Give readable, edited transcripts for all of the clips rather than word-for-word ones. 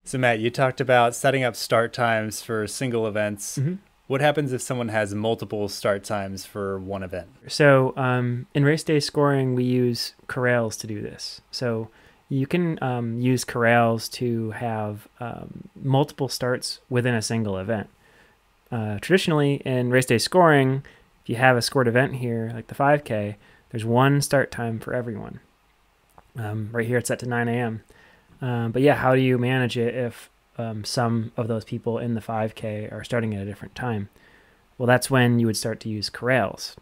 So Matt, you talked about setting up start times for single events. hmm What happens if someone has multiple start times for one event? So in RaceDay Scoring, we use Corrals to do this. So you can use Corrals to have multiple starts within a single event. Traditionally, in RaceDay Scoring, if you have a scored event here, like the 5K, there's one start time for everyone. Right here, it's set to 9 a.m. But yeah, how do you manage it if some of those people in the 5K are starting at a different time? Well, that's when you would start to use Corrals.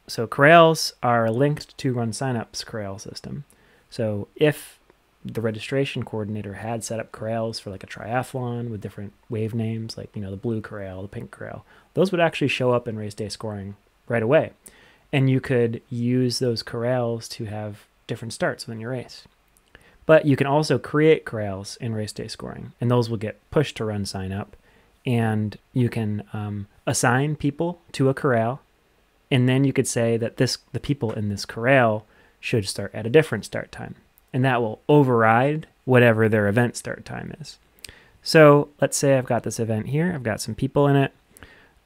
So Corrals are linked to RunSignup's Corral system. So if the registration coordinator had set up Corrals for like a triathlon with different wave names, like, the blue Corral, the pink Corral, those would actually show up in RaceDay Scoring right away. And you could use those Corrals to have different starts within your race. But you can also create Corrals in RaceDay Scoring, and those will get pushed to RunSignup. And you can assign people to a corral, and then you could say that the people in this corral should start at a different start time, and that will override whatever their event start time is. So let's say I've got this event here, I've got some people in it,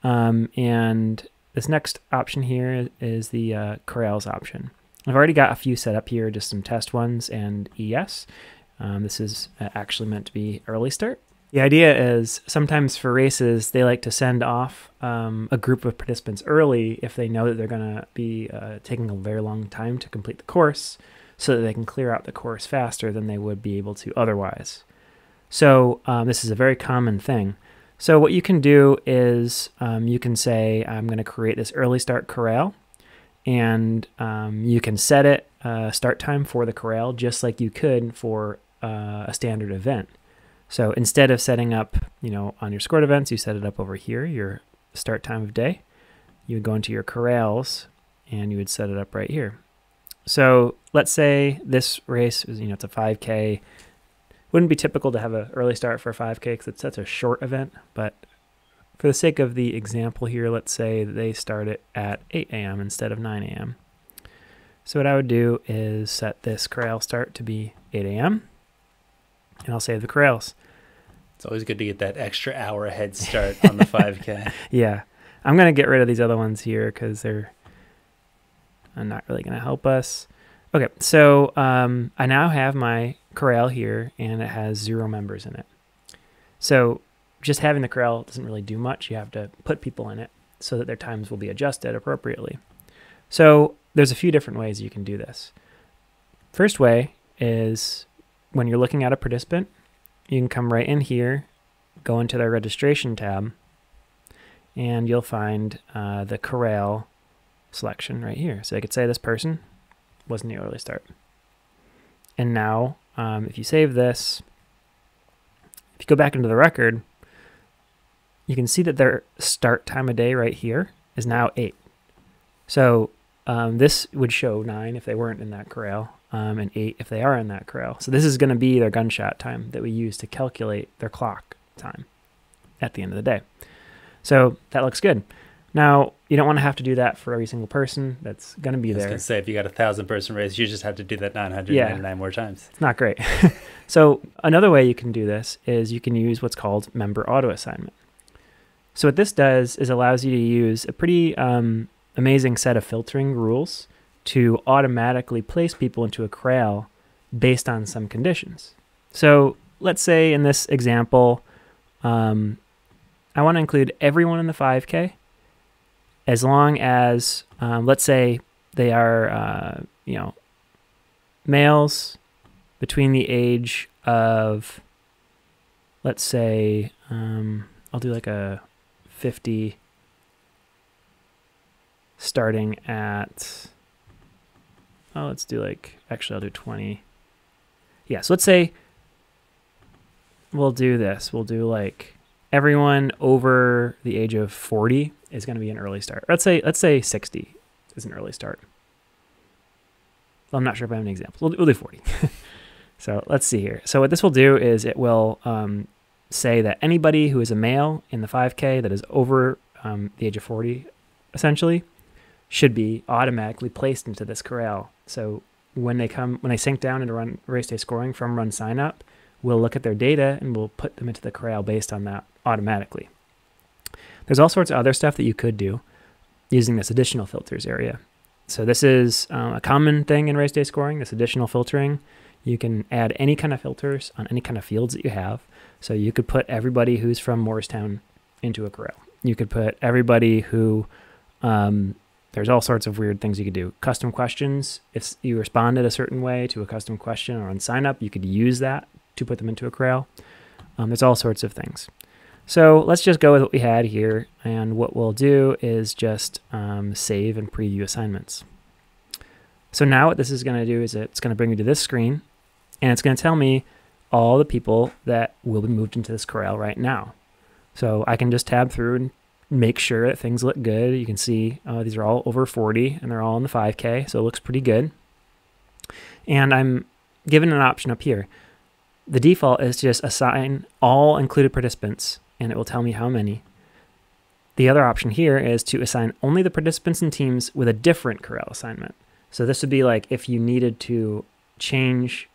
and this next option here is the corrals option. I've already got a few set up here, just some test ones and ES. This is actually meant to be early start. The idea is sometimes for races, they like to send off a group of participants early if they know that they're going to be taking a very long time to complete the course, so that they can clear out the course faster than they would be able to otherwise. So this is a very common thing. So what you can do is you can say, I'm going to create this early start corral, and you can set it start time for the corral just like you could for a standard event. So instead of setting up, on your scored events, you set it up over here, your start time of day. You would go into your corrals and you would set it up right here. So let's say this race is, it's a 5K. Wouldn't be typical to have an early start for a 5K because it's such a short event, but for the sake of the example here, let's say they start it at 8 a.m. instead of 9 a.m. So what I would do is set this corral start to be 8 a.m. and I'll save the corrals. It's always good to get that extra hour head start on the 5K. Yeah. I'm going to get rid of these other ones here because they're not really going to help us. Okay, so I now have my corral here, and it has 0 members in it. So just having the corral doesn't really do much. You have to put people in it so that their times will be adjusted appropriately. So there's a few different ways you can do this. First way is when you're looking at a participant, you can come right in here, go into their registration tab, and you'll find the corral selection right here. So I could say this person wasn't the early start. And now, if you save this, if you go back into the record, you can see that their start time of day right here is now 8. So this would show 9 if they weren't in that corral, and 8 if they are in that corral. So this is going to be their gunshot time that we use to calculate their clock time at the end of the day. So that looks good. Now, you don't want to have to do that for every single person that's going to be there. I was going to say, if you got a 1,000-person race, you just have to do that 999 more times. It's not great. So another way you can do this is you can use what's called member auto assignment. So what this does is allows you to use a pretty amazing set of filtering rules to automatically place people into a corral based on some conditions. So let's say in this example, I want to include everyone in the 5K as long as, let's say they are, males between the age of, let's say, I'll do like a 50 starting at, let's do like, actually I'll do 20. Yeah, so let's say we'll do this. We'll do like everyone over the age of 40 is going to be an early start. Let's say 60 is an early start. Well, I'm not sure if I have any examples. We'll do 40. So let's see here. So what this will do is it will say that anybody who is a male in the 5K that is over the age of 40, essentially, should be automatically placed into this corral. So when they sync down into RaceDay Scoring from RunSignup, we'll look at their data and we'll put them into the corral based on that automatically. There's all sorts of other stuff that you could do using this additional filters area. So this is a common thing in RaceDay Scoring, this additional filtering. You can add any kind of filters on any kind of fields that you have. So you could put everybody who's from Morristown into a corral. You could put everybody who, there's all sorts of weird things you could do. Custom questions, if you responded a certain way to a custom question or on sign up, you could use that to put them into a corral. There's all sorts of things. So let's just go with what we had here, and what we'll do is just save and preview assignments. So now what this is going to do is it's going to bring me to this screen, and it's going to tell me all the people that will be moved into this corral right now. So I can just tab through and make sure that things look good. You can see these are all over 40, and they're all in the 5K, so it looks pretty good. And I'm given an option up here. The default is to just assign all included participants, and it will tell me how many. The other option here is to assign only the participants and teams with a different corral assignment. So this would be like if you needed to change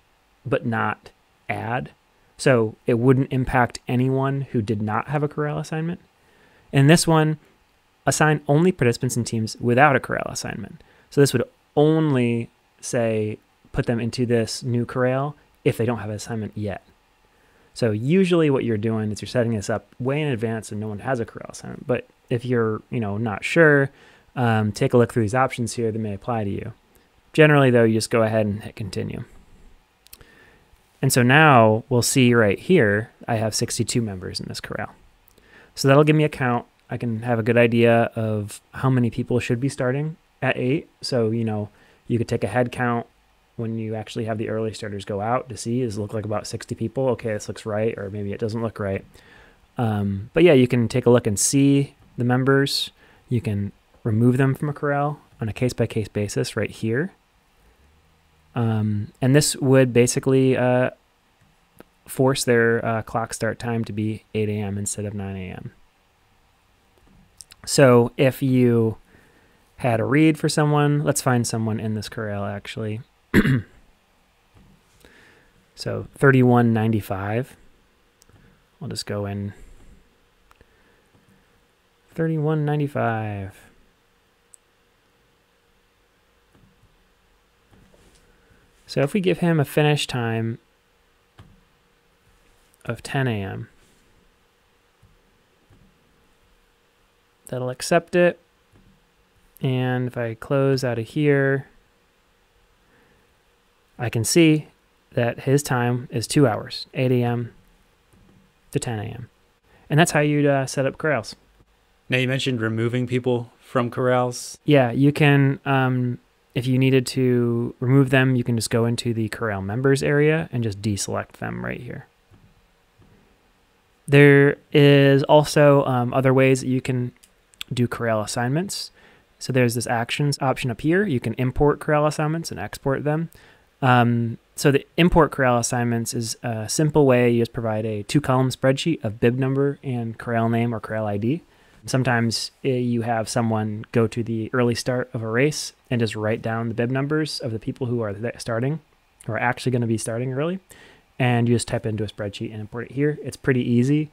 but not add. So it wouldn't impact anyone who did not have a corral assignment. In this one, assign only participants and teams without a corral assignment. So this would only say put them into this new corral if they don't have an assignment yet. So usually what you're doing is you're setting this up way in advance and no one has a corral assignment. But if you're not sure, take a look through these options here that may apply to you. Generally, though, you just go ahead and hit continue. And so now we'll see right here, I have 62 members in this corral. So that'll give me a count. I can have a good idea of how many people should be starting at 8. So, you could take a head count when you actually have the early starters go out to see, does it look like about 60 people? Okay, this looks right, or maybe it doesn't look right. But yeah, you can take a look and see the members. You can remove them from a corral on a case-by-case basis right here. And this would basically force their clock start time to be 8 a.m. instead of 9 a.m. So if you had a read for someone, let's find someone in this corral actually. So 31.95. I'll just go in 31.95. So if we give him a finish time of 10 a.m., that'll accept it. And if I close out of here, I can see that his time is 2 hours, 8 a.m. to 10 a.m. And that's how you'd set up corrals. Now you mentioned removing people from corrals. Yeah, you can, if you needed to remove them, you can just go into the corral members area and just deselect them right here. There is also other ways that you can do corral assignments. So there's this actions option up here. You can import corral assignments and export them. So the import corral assignments is a simple way. You just provide a 2-column spreadsheet of bib number and corral name or corral ID. Sometimes you have someone go to the early start of a race and just write down the bib numbers of the people who are starting, who are actually going to be starting early. And you just type into a spreadsheet and import it here. It's pretty easy.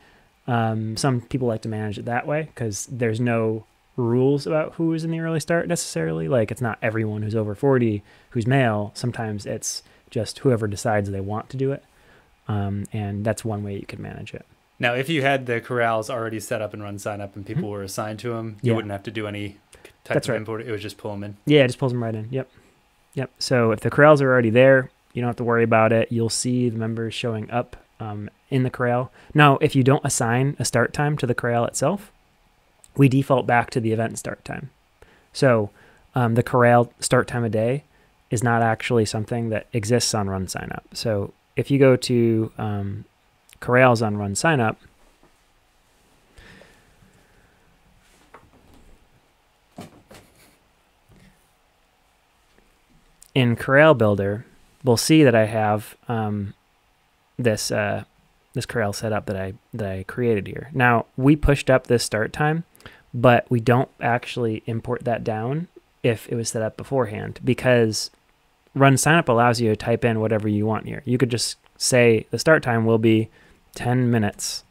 Some people like to manage it that way because there's no rules about who is in the early start necessarily. Like it's not everyone who's over 40 who's male. Sometimes it's just whoever decides they want to do it. And that's one way you can manage it. Now, if you had the corrals already set up and RunSignup and people were assigned to them, you wouldn't have to do any type of import. It would just pull them in. Yeah, it just pulls them right in. Yep. So if the corrals are already there, you don't have to worry about it. You'll see the members showing up in the corral. Now, if you don't assign a start time to the corral itself, we default back to the event start time. So the corral start time of day is not actually something that exists on RunSignup. So if you go to corrals on RunSignup, in Corral Builder, we'll see that I have this corral set up that I created here. Now we pushed up this start time, but we don't actually import that down if it was set up beforehand, because RunSignup allows you to type in whatever you want here. You could just say the start time will be 10 minutes.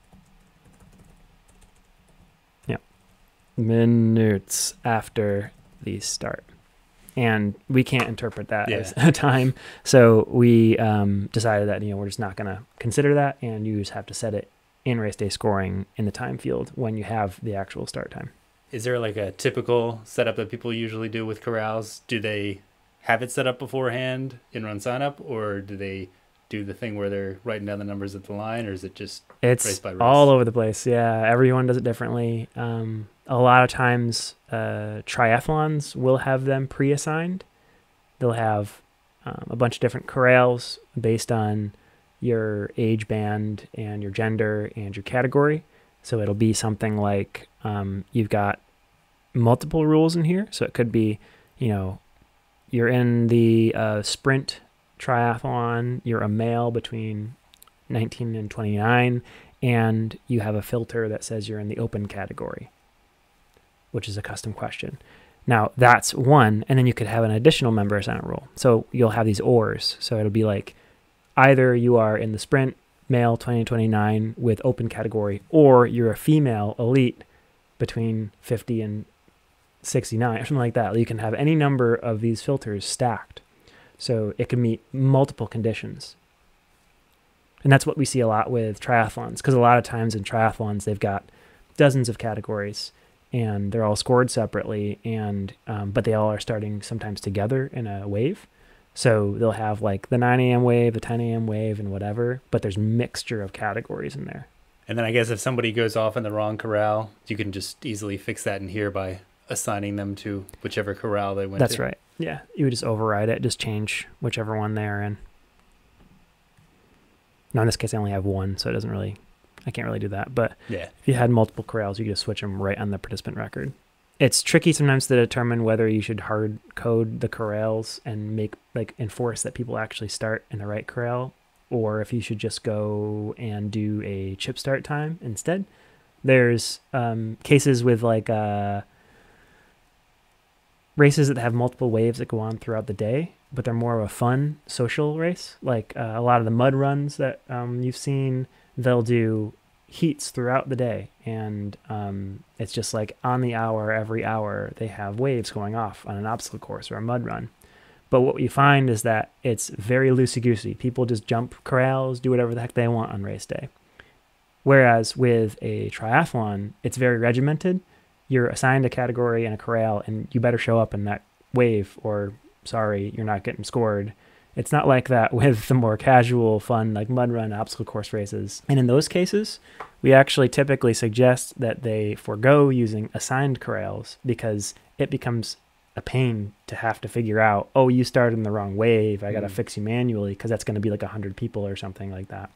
Yeah, minutes after the start. And we can't interpret that as a time. So we decided that, we're just not going to consider that, and you just have to set it in RaceDay Scoring in the time field when you have the actual start time. Is there like a typical setup that people usually do with Corrals? Do they have it set up beforehand in RunSignup, or do they do the thing where they're writing down the numbers at the line, or is it just race by race? It's all over the place. Yeah, everyone does it differently. A lot of times triathlons will have them pre-assigned. They'll have a bunch of different corrals based on your age band and your gender and your category. So it'll be something like you've got multiple rules in here. So it could be, you're in the sprint triathlon, you're a male between 19 and 29, and you have a filter that says you're in the open category, which is a custom question. Now that's one, and then you could have an additional member assignment rule. So you'll have these ors. So it'll be like either you are in the sprint male 20 to 29 with open category, or you're a female elite between 50 and 69 or something like that. You can have any number of these filters stacked. So it can meet multiple conditions. And that's what we see a lot with triathlons, because a lot of times in triathlons, they've got dozens of categories and they're all scored separately, and but they all are starting sometimes together in a wave. So they'll have like the 9 a.m. wave, the 10 a.m. wave, and whatever, but there's mixture of categories in there. And then I guess if somebody goes off in the wrong corral, you can just easily fix that in here by assigning them to whichever corral they went to. That's right. Yeah, you would just override it, just change whichever one they're in. Now in this case, I only have one, so it doesn't really, I can't really do that. But if you had multiple corrals, you could just switch them right on the participant record. It's tricky sometimes to determine whether you should hard code the corrals and enforce that people actually start in the right corral, or if you should just go and do a chip start time instead. There's cases with races that have multiple waves that go on throughout the day, but they're more of a fun social race. Like a lot of the mud runs that you've seen, they'll do heats throughout the day, and it's just like on the hour, every hour they have waves going off on an obstacle course or a mud run. But what you find is that it's very loosey-goosey. People just jump corrals, do whatever the heck they want on race day. Whereas with a triathlon, it's very regimented. You're assigned a category and a corral, and you better show up in that wave, or sorry, you're not getting scored. It's not like that with the more casual, fun, like mud run, obstacle course races. And in those cases, we actually typically suggest that they forego using assigned corrals, because it becomes a pain to have to figure out, oh, you started in the wrong wave, I got to fix you manually, because that's going to be like 100 people or something like that.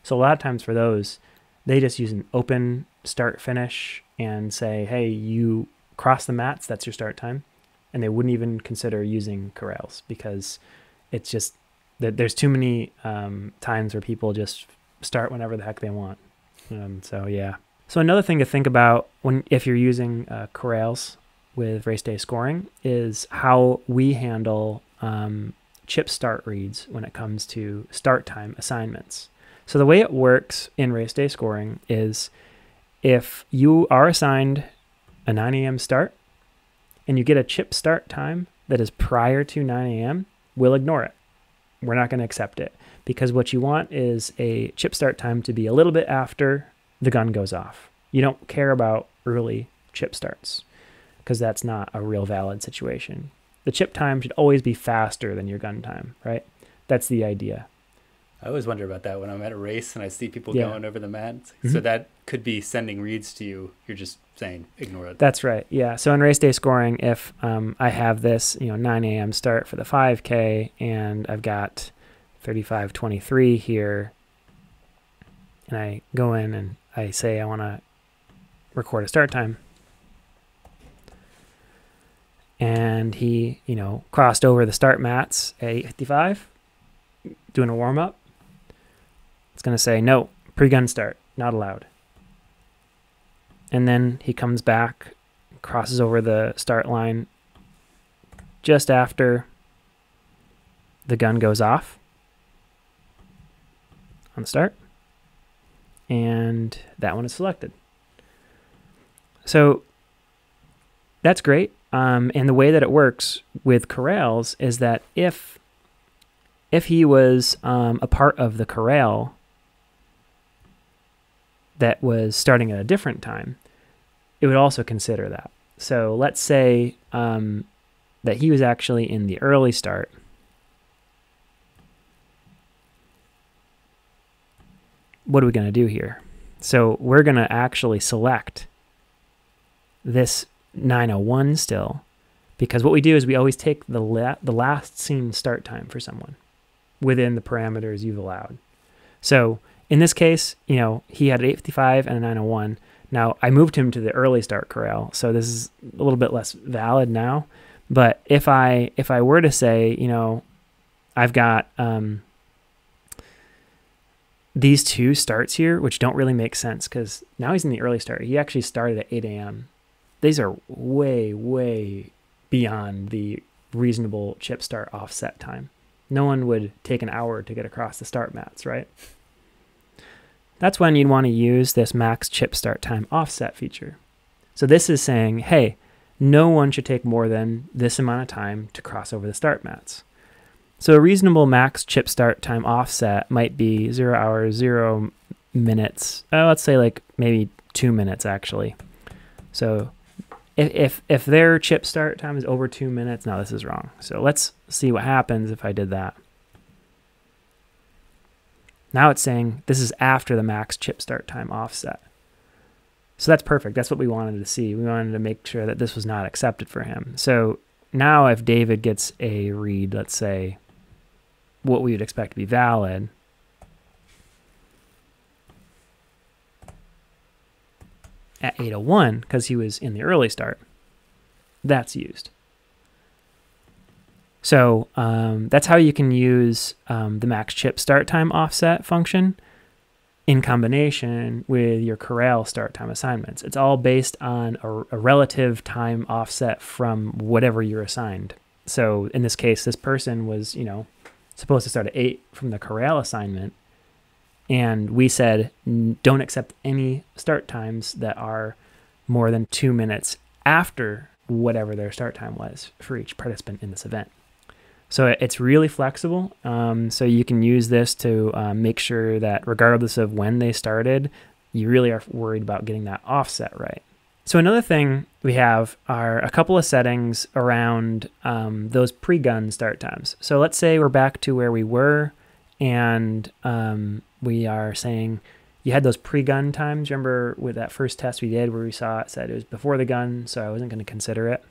So a lot of times for those, they just use an open start finish and say, hey, you cross the mats, that's your start time. And they wouldn't even consider using corrals, because it's just that there's too many times where people just start whenever the heck they want. So yeah. So another thing to think about if you're using corrals with RaceDay Scoring is how we handle chip start reads when it comes to start time assignments. So the way it works in RaceDay Scoring is if you are assigned a 9 a.m. start and you get a chip start time that is prior to 9 a.m., we'll ignore it. We're not going to accept it, because what you want is a chip start time to be a little bit after the gun goes off. You don't care about early chip starts, because that's not a real valid situation. The chip time should always be faster than your gun time, right? That's the idea. I always wonder about that when I'm at a race and I see people going over the mat. So that could be sending reads to you. You're just saying, ignore it. That's right. Yeah. So in RaceDay Scoring, if I have this 9 a.m. start for the 5K and I've got 35:23 here, and I go in and I say I want to record a start time, and he, crossed over the start mats at 8:55, doing a warm-up, it's going to say, no, pre-gun start, not allowed. And then he comes back, crosses over the start line just after the gun goes off. on the start. And that one is selected. So that's great. And the way that it works with Corrals is that if he was a part of the corral that was starting at a different time, it would also consider that. So let's say that he was actually in the early start. What are we going to do here? So we're going to actually select this 9:01 still, because what we do is we always take the last seen start time for someone within the parameters you've allowed. So in this case, you know, he had an 8:55 and a 9:01. Now I moved him to the early start corral, so this is a little bit less valid now. But if I were to say, you know, I've got these two starts here, which don't really make sense because now he's in the early start. He actually started at 8 a.m. These are way, way beyond the reasonable chip start offset time. No one would take an hour to get across the start mats, right? That's when you'd want to use this max chip start time offset feature. So this is saying, hey, no one should take more than this amount of time to cross over the start mats. So a reasonable max chip start time offset might be 0 hours, 0 minutes. Let's say like maybe 2 minutes actually. So if their chip start time is over 2 minutes, now this is wrong. So let's see what happens if I did that. Now it's saying this is after the max chip start time offset. So that's perfect. That's what we wanted to see. We wanted to make sure that this was not accepted for him. So now if David gets a read, let's say, what we would expect to be valid, at 8:01, because he was in the early start, that's used. So that's how you can use the max chip start time offset function in combination with your corral start time assignments. It's all based on a relative time offset from whatever you're assigned. So in this case, this person was, you know, supposed to start at 8 from the corral assignment, and we said don't accept any start times that are more than 2 minutes after whatever their start time was for each participant in this event. So it's really flexible. So you can use this to make sure that regardless of when they started, you really are worried about getting that offset right. So another thing we have are a couple of settings around those pre-gun start times. So let's say we're back to where we were, and we are saying you had those pre-gun times. Remember with that first test we did where we saw it said it was before the gun, so I wasn't going to consider it.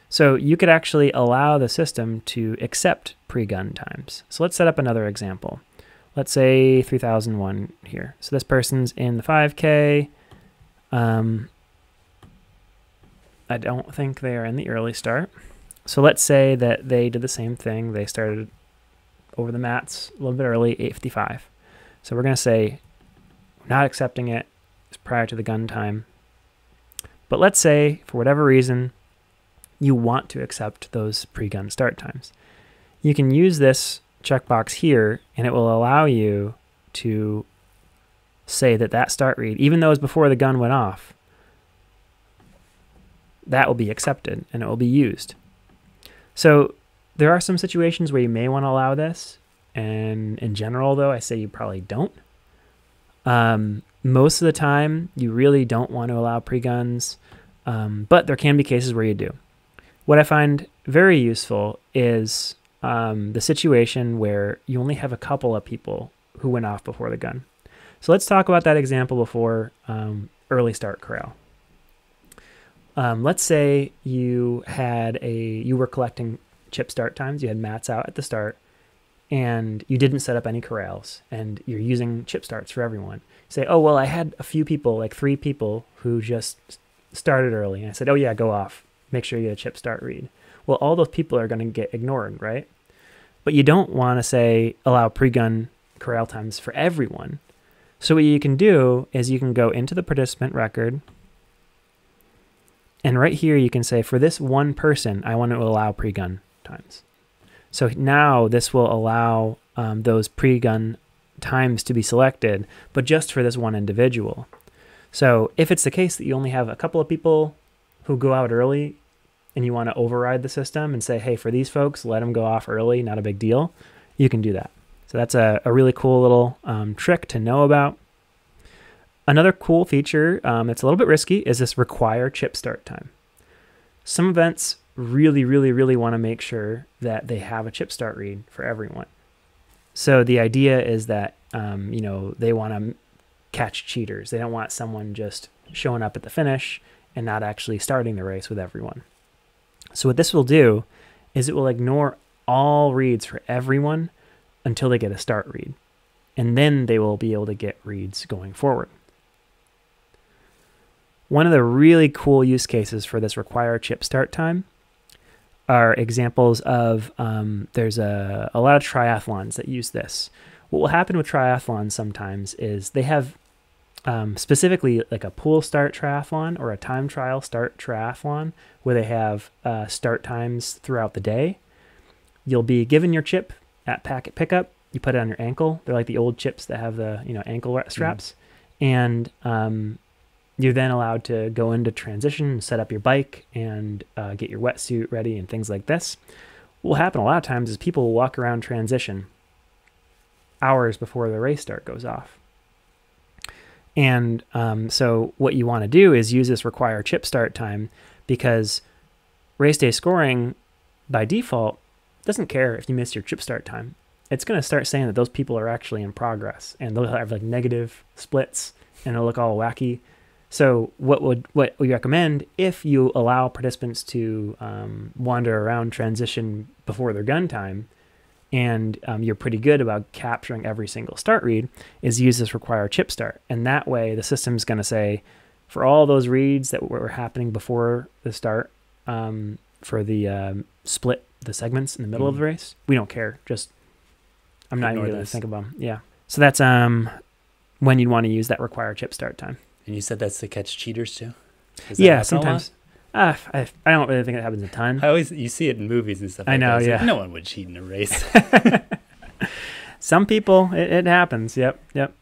So you could actually allow the system to accept pre-gun times. So let's set up another example. Let's say 3001 here. So this person's in the 5K. I don't think they are in the early start. So let's say that they did the same thing. They started over the mats a little bit early, 8:55. So we're going to say we're not accepting it. It's prior to the gun time. But let's say for whatever reason you want to accept those pre-gun start times. You can use this checkbox here, and it will allow you to say that that start read, even though it's before the gun went off, that will be accepted and it will be used. So there are some situations where you may want to allow this, and in general though I say you probably don't. Most of the time you really don't want to allow pre-guns, but there can be cases where you do. What I find very useful is the situation where you only have a couple of people who went off before the gun. So let's talk about that example before early start corral. Let's say you were collecting chip start times, you had mats out at the start, and you didn't set up any corrals, and you're using chip starts for everyone. You say, oh, well, I had a few people, like 3 people, who just started early. And I said, oh yeah, go off. Make sure you get a chip start read. Well, all those people are going to get ignored, right? But you don't want to say allow pre-gun corral times for everyone. So what you can do is you can go into the participant record, and right here you can say for this one person, I want to allow pre-gun times. So now this will allow those pre-gun times to be selected, but just for this one individual. So if it's the case that you only have a couple of people who go out early and you want to override the system and say, hey, for these folks, let them go off early, not a big deal, you can do that. So that's a really cool little trick to know about. Another cool feature that's a little bit risky is this require chip start time. Some events really, really, really want to make sure that they have a chip start read for everyone. So the idea is that, they want to catch cheaters. They don't want someone just showing up at the finish and not actually starting the race with everyone. So what this will do is it will ignore all reads for everyone until they get a start read. And then they will be able to get reads going forward. One of the really cool use cases for this require chip start time are examples of, there's a lot of triathlons that use this. What will happen with triathlons sometimes is they have specifically like a pool start triathlon or a time trial start triathlon where they have start times throughout the day. You'll be given your chip at packet pickup. You put it on your ankle. They're like the old chips that have the ankle straps. And you're then allowed to go into transition, set up your bike, and get your wetsuit ready and things like this. What will happen a lot of times is people will walk around transition hours before the race start goes off. And so what you want to do is use this require chip start time, because RaceDay Scoring by default doesn't care if you miss your chip start time. It's going to start saying that those people are actually in progress, and they'll have like negative splits and it'll look all wacky. So what we recommend, if you allow participants to wander around transition before their gun time, and you're pretty good about capturing every single start read, is use this require chip start. And that way the system's going to say, for all those reads that were happening before the start, for the split the segments in the middle of the race, we don't care. Just, I'm not even going to think about them. Yeah. So that's when you'd want to use that require chip start time. And you said that's to catch cheaters too? Yeah, sometimes. I don't really think it happens a ton. You see it in movies and stuff. I know, yeah. Like, no one would cheat in a race. Some people, it happens. Yep.